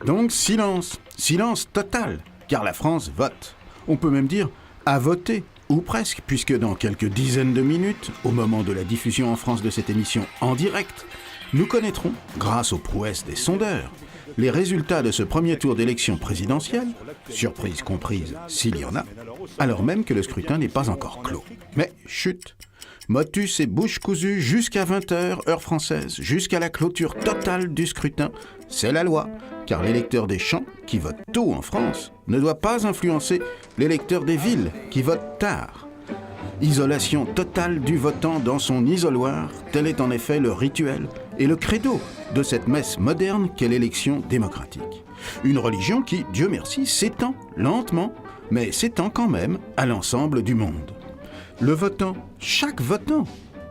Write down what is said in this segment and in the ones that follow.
Donc silence, silence total, car la France vote. On peut même dire a voté, ou presque, puisque dans quelques dizaines de minutes, au moment de la diffusion en France de cette émission en direct, nous connaîtrons, grâce aux prouesses des sondeurs, les résultats de ce premier tour d'élection présidentielle, surprise comprise s'il y en a, alors même que le scrutin n'est pas encore clos. Mais chut, motus et bouche cousue jusqu'à 20h, heure française, jusqu'à la clôture totale du scrutin, c'est la loi, car l'électeur des champs, qui vote tôt en France, ne doit pas influencer l'électeur des villes, qui vote tard. Isolation totale du votant dans son isoloir, tel est en effet le rituel et le credo de cette messe moderne qu'est l'élection démocratique. Une religion qui, Dieu merci, s'étend lentement, mais s'étend quand même à l'ensemble du monde. Le votant, chaque votant,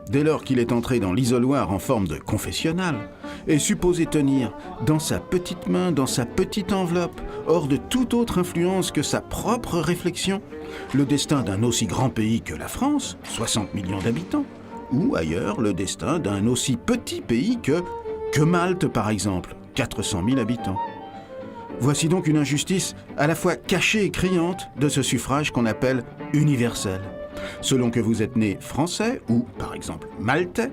dès lors qu'il est entré dans l'isoloir en forme de confessionnal, est supposé tenir dans sa petite main, dans sa petite enveloppe, hors de toute autre influence que sa propre réflexion, le destin d'un aussi grand pays que la France, 60 millions d'habitants, ou ailleurs le destin d'un aussi petit pays que Malte par exemple, 400 000 habitants. Voici donc une injustice à la fois cachée et criante de ce suffrage qu'on appelle universel. Selon que vous êtes né français ou, par exemple, maltais,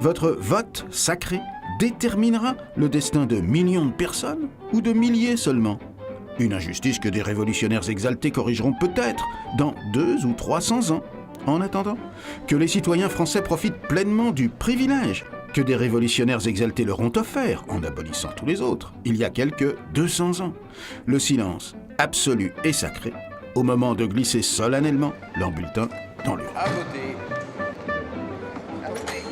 votre vote sacré déterminera le destin de millions de personnes ou de milliers seulement. Une injustice que des révolutionnaires exaltés corrigeront peut-être dans 200 ou 300 ans. En attendant, que les citoyens français profitent pleinement du privilège que des révolutionnaires exaltés leur ont offert en abolissant tous les autres, il y a quelques 200 ans. Le silence absolu et sacré au moment de glisser solennellement leur bulletin dans l'urne. À voter. À voter.